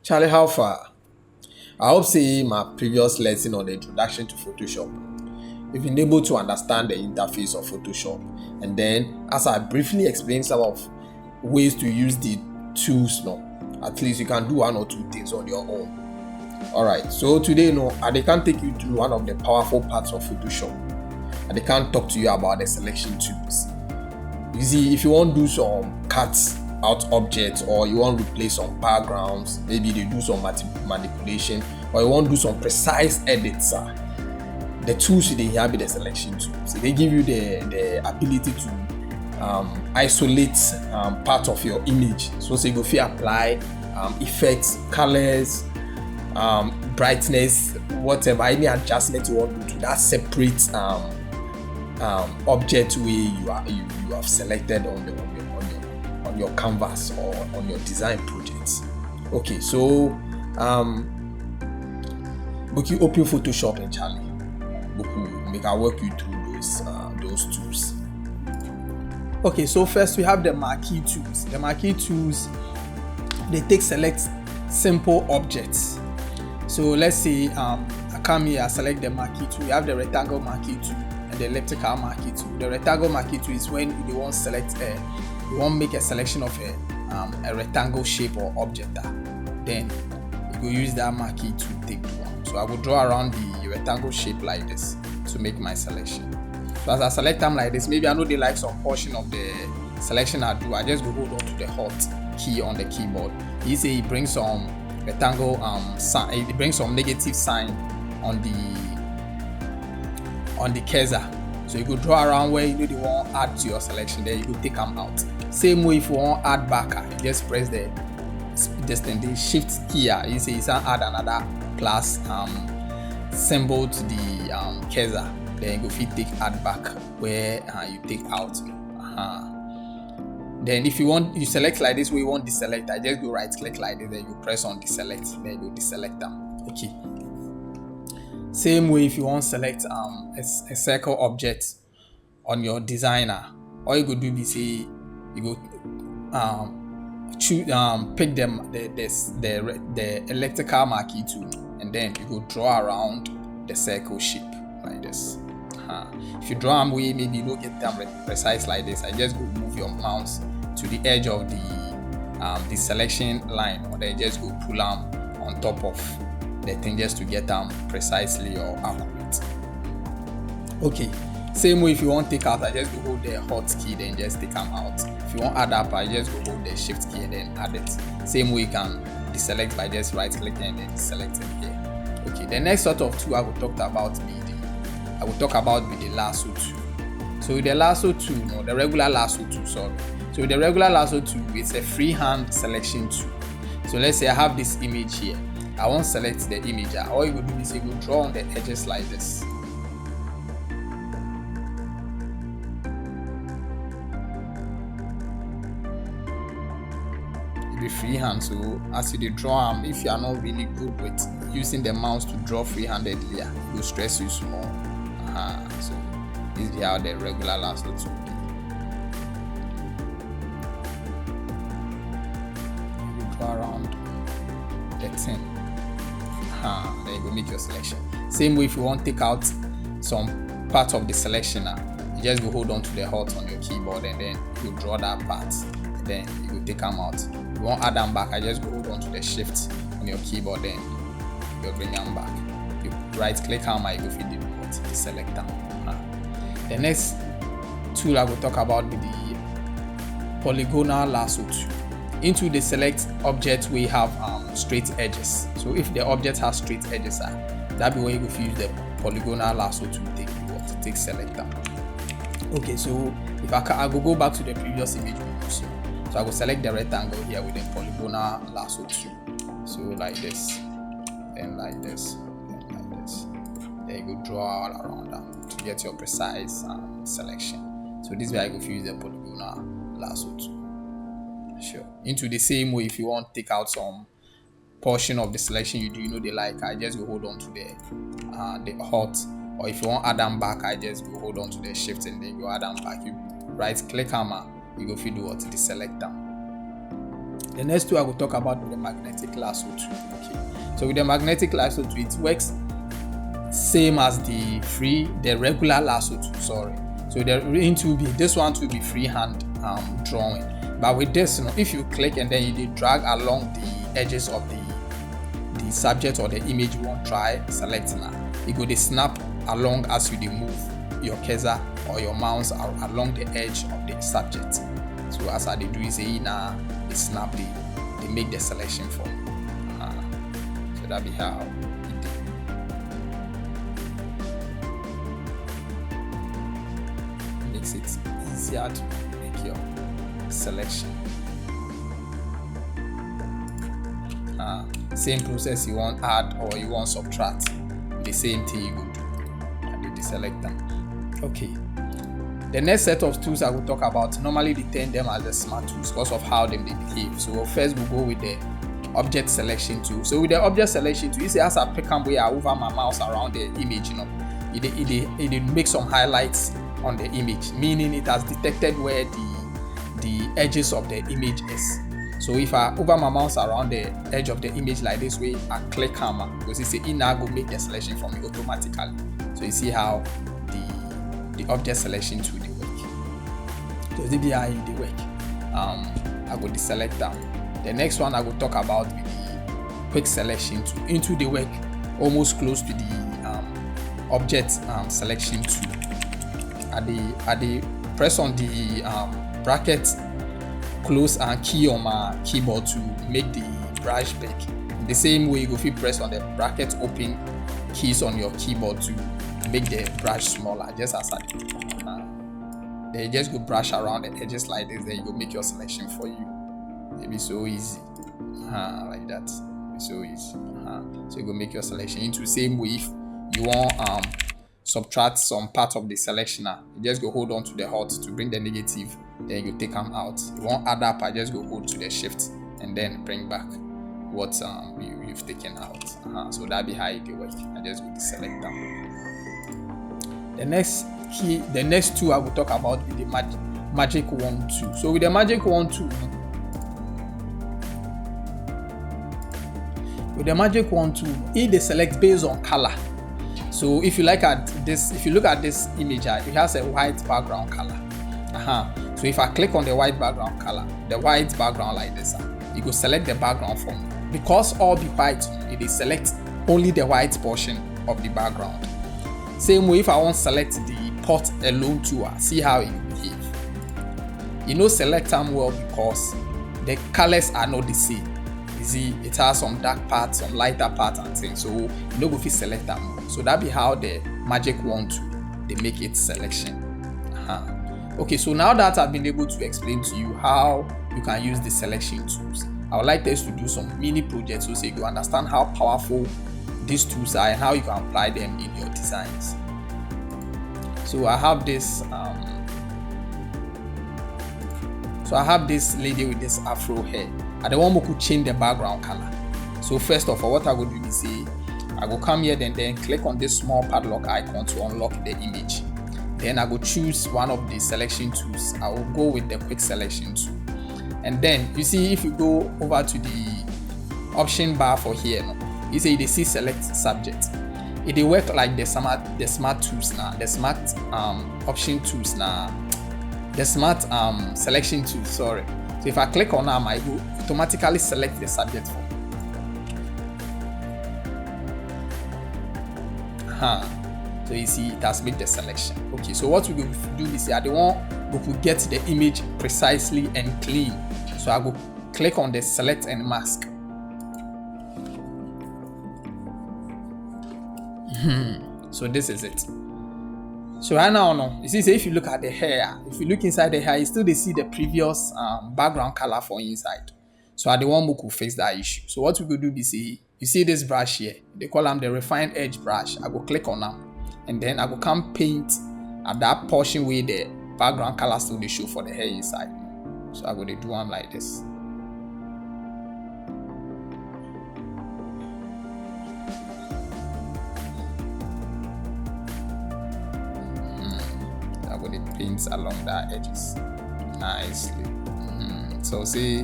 Charlie, how far? I hope say my previous lesson on the introduction to Photoshop, you've been able to understand the interface of Photoshop. And then, as I briefly explained some of ways to use the tools now, at least you can do one or two things on your own. Alright, so today, I can't take you through one of the powerful parts of Photoshop. And they can't talk to you about the selection tools. You see, if you want to do some cuts out objects, or you want to replace some backgrounds, maybe they do some manipulation, or you want to do some precise edits, the tools they have be the selection tools. They give you the ability to isolate part of your image. So say go fit apply effects, colors, brightness, whatever, any adjustment you want to do to that separate object where you have selected on your canvas or on your design projects. Okay, so you open Photoshop and Charlie, make I walk you through those tools. Okay, so first we have the Marquee tools. The Marquee tools, they select simple objects. So let's say I come here, I select the Marquee tool. You have the rectangle Marquee tool and the elliptical Marquee tool. The rectangle Marquee tool is when you want to make a selection of a rectangle shape or object. Then you go use that Marquee to take the one. So I will draw around the rectangle shape like this to make my selection. So as I select them like this, maybe I know they like some portion of the selection I do. I just go hold on to the Alt key on the keyboard. He say he brings some rectangle sign, it brings some negative sign on the cursor. So you go draw around where you want to add to your selection, then you go take them out. Same way if you want to add back, you just press the shift key. You say you can add another plus symbol to the cursor, then you go fit take add back where you take out. Then if you select like this, where you want deselect, I just go right click like this, then you press on deselect, then you deselect them. Okay. Same way if you want to select a circle object on your designer, all you go do is say you go choose pick them the elliptical Marquee tool, and then you go draw around the circle shape like this. If you draw them way, maybe you don't get them precise like this, I just go move your mouse to the edge of the selection line, or then just go pull them on top of the thing just to get them precisely or accurate. Okay, same way if you want to take out, I just go hold the Alt key, then just take them out. If you want to add up, I just go hold the Shift key and then add it. Same way you can deselect by just right clicking and then select it here. Okay, the next sort of tool I will talk about be the Lasso tool. So the Lasso tool, the regular Lasso tool, sorry. So the regular Lasso tool, it's a freehand selection tool. So let's say I have this image here. I want to select the image. All you go do is you go draw on the edges like this. It be freehand. So as you draw, if you are not really good with using the mouse to draw freehandedly, it will stress you small. So this is how the regular Lasso tool be. You draw around the thing. Then you go make your selection. Same way if you want to take out some part of the selection, you just go hold on to the Alt on your keyboard and then you draw that part. Then you go take them out. You want to add them back, I just go hold on to the Shift on your keyboard, then you bring them back. You right click on my go feed the select them. The next tool I will talk about be the polygonal Lasso tool. Into the select object we have straight edges. So if the object has straight edges, that be where you go use the polygonal Lasso to take select them. Okay, so if I go back to the previous image we used. So I will select the rectangle here with the polygonal Lasso tool. So like this, then like this, then like this. Then you go draw all around that to get your precise selection. So this way I go use the polygonal Lasso tool. Sure. Into the same way, if you want to take out some portion of the selection you do, they like, I just go hold on to the Alt, or if you want to add them back, I just go hold on to the Shift and then go add them back. You right click hammer, you go feed what deselect them. The next two I will talk about with the magnetic lasso tool. Okay, so with the magnetic lasso tool, it works same as the regular lasso tool. Sorry, so this one will be freehand drawing, but with this, if you click and then you drag along the edges of the subject or the image you want try selecting, it go snap along as you move your cursor or your mouse along the edge of the subject. So as I do is they snap they make the selection for you. So that be how it makes it easier to make your selection. Same process, you want add or you want subtract, the same thing you go do. I do deselect them. Okay, the next set of tools I will talk about, normally they term them as the smart tools because of how they behave. So first we'll go with the object selection tool. So with the object selection tool, you see as I pick up where I over my mouse around the image, it makes some highlights on the image, meaning it has detected where the edges of the image is. So if I over my mouse around the edge of the image like this way, I click hammer, because it's a now go make the selection for me automatically. So you see how the object selection tool they work. So this is how they work. I go deselect them. The next one I will talk about with the quick selection tool. Into the work almost close to the object selection tool. I dey press on the bracket close and key on my keyboard to make the brush big. The same way you go press on the bracket open keys on your keyboard to make the brush smaller, just as I do. Then you just go brush around the edges like this, then you go make your selection for you. It'll be so easy. Like that. It'll be so easy. So you go make your selection into the same way. If you want subtract some part of the selectioner, you just go hold on to the hot to bring the negative, then you take them out. You want add up, I just go hold to the shift and then bring back what you've taken out. So that be how it work. I just go deselect them. The next two I will talk about with the magic wand tool. So with the magic wand tool, it select based on color. So if you look at this image, it has a white background color. So if I click on the white background color, the white background like this, it will select the background for me. Because all the white, it will select only the white portion of the background. Same way if I want to select the pot alone too, see how it will behave. Select them well because the colors are not the same. You see, it has some dark parts, some lighter parts and things. So you know go fit select them. So that be how the magic wand tool they make its selection. Okay, so now that I've been able to explain to you how you can use the selection tools, I would like us to do some mini projects so you understand how powerful these tools are and how you can apply them in your designs. So I have this lady with this afro hair. I don't want to change the background color. So first of all, what I will do is I will come here and then click on this small padlock icon to unlock the image. Then I will choose one of the selection tools. I will go with the quick selection tool. And then you see if you go over to the option bar for here, you see they see select subject. It work like the smart tools now, the smart option tools now, the smart selection tools, sorry. So if I click on them, I will automatically select the subject for me. So you see it has made the selection. Okay, so what we will do is I want we could get the image precisely and clean. So I will click on the select and mask. So this is it. So right now, you see, if you look at the hair, if you look inside the hair, you still see the previous background color for inside. So I don't want to fix that issue. So what we could do is you see this brush here, they call them the refined edge brush. I will click on them, and then I will come paint at that portion where the background color still they show for the hair inside. So I will do one like this. Paints along the edges nicely. So see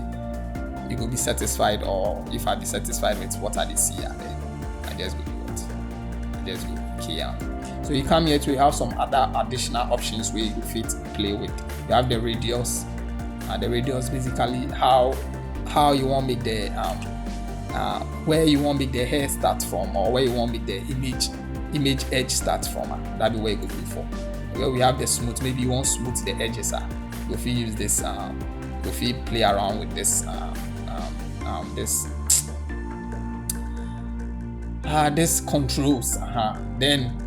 you go be satisfied, or if I be satisfied with what I see here, then I just go do what? I just go okay. So you come here to have some other additional options where you fit play with. You have the radius. The radius basically how you want make the where you want make the hair start from, or where you want make the image edge start from. That be where you go do for. Where we have the smooth, maybe you want smooth the edges. You feel use this. You feel play around with this. This controls. Then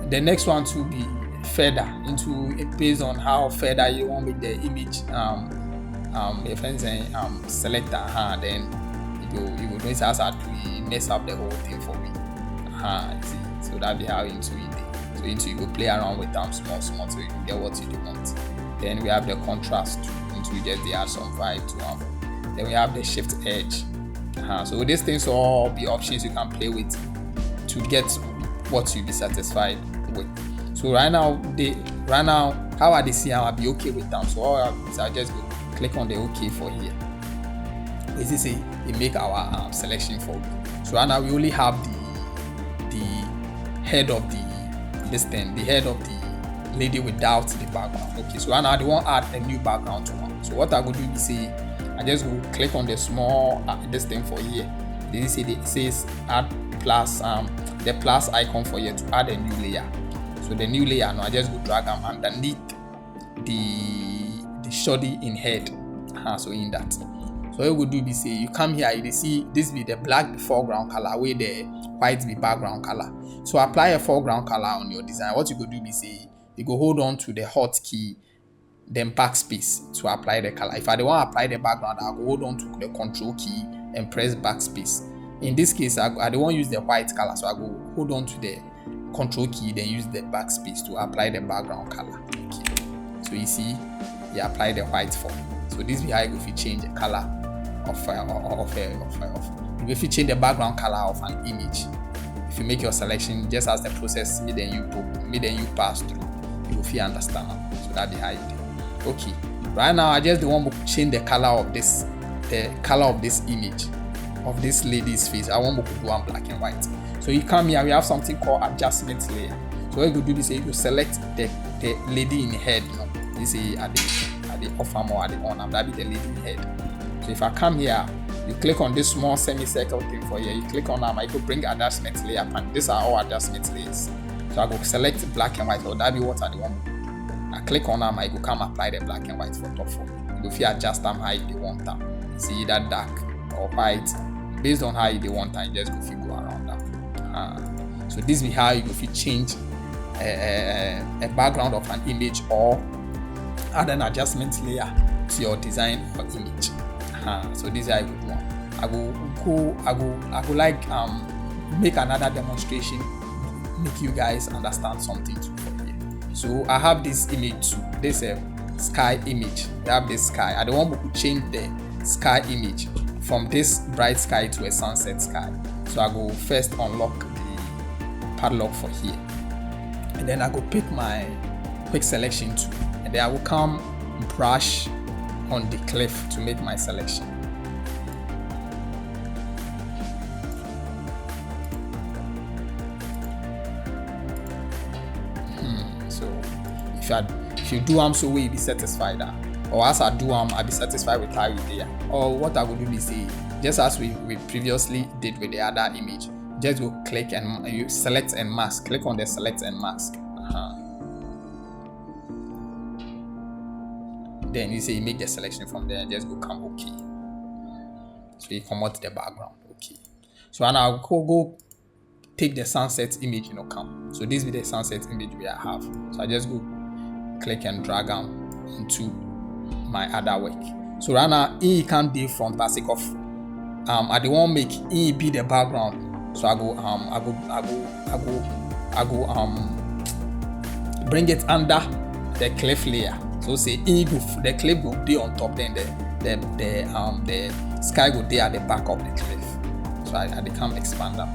the next one to be feather into it based on how feather you want with the image selector. Then you go notice as I do mess up the whole thing for me. See, so that be how into it. So into you go play around with them small so you can get what you want. Then we have the contrast into just they add some vibe to them. Then we have the shift edge. So these things will all be options you can play with to get what you be satisfied with. So right now how I see I'll be okay with them. So all I just go click on the OK for here. As you see, it make our selection for you. So right now we only have the head of the head of the lady without the background. Okay, so right now they want to add a new background to one. So what I go do is say I just go click on the small this thing for here. It says add plus the plus icon for here to add a new layer. So the new layer now I just go drag them underneath the shoddy in head. So in that. So you go do is say you come here, you see this be the black foreground color, where the white be background color. So apply a foreground color on your design. What you go do is say you go hold on to the hotkey, then backspace to apply the color. If I don't want to apply the background, I'll go hold on to the control key and press backspace. In this case, I don't want to use the white color, so I go hold on to the control key, then use the backspace to apply the background color. Okay. So you see, you apply the white form. So this is how you go change the color if you change the background color of an image. If you make your selection just as the process me then you pass through, you will feel understand. So that be how you do. Okay, right now I just want to change the color of this image of this lady's face. I want to do one black and white. So you come here, we have something called adjustment layer. So what you do is you select the lady in head. You see at the off arm or at the on arm, that be the lady in head. So if I come here, you click on this small semicircle thing for here, you click on them, I go bring adjustment layer, and these are all adjustment layers. So I go select black and white, or that be what I want. I click on them, I go come apply the black and white for top for. You go feel adjust them how you want them. See either dark or white, based on how you want them, you just go feel go around them. So this be how you go feel change a background of an image or add an adjustment layer to your design or image. So this is how I would want. I go like make another demonstration, make you guys understand something too for here. So I have this image too. This sky image. I have this sky. I don't want to change the sky image from this bright sky to a sunset sky. So I go first unlock the padlock for here, and then I go pick my quick selection tool, and then I will come brush on the cliff to make my selection. So if you do so will you be satisfied, or as I do I be satisfied with how you there. Or what I would do is say, just as we previously did with the other image, just go click and you select and mask. Click on the select and mask. Then you say you make the selection from there, just go come OK. So you come out the background, OK. So now I'll go take the sunset image, come. So this be the sunset image we have. So I just go click and drag them into my other work. So right now E can't be from basic of I don't want make E be the background. So I go bring it under the cliff layer. So say the cliff will be on top, then the sky will be at the back of the cliff. So I become expand them.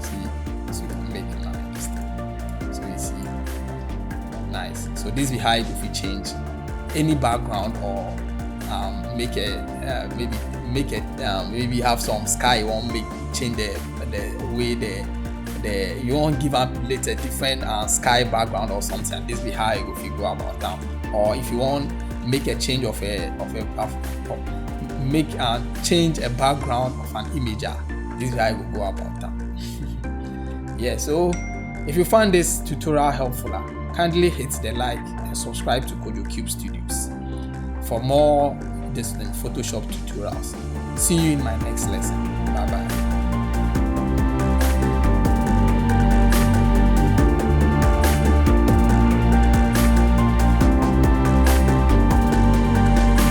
See, so you can make it nice. So you see, nice. So this is how if you change any background or make a maybe have some sky you want make change the way the you want give up later different sky background or something. This be how you go figure about that. Or if you want make a change of change a background of an image, this is how you go about that. Yeah, so if you find this tutorial helpful, kindly hit the like and subscribe to Kojo Cube Studios for more Photoshop tutorials. See you in my next lesson. Bye bye.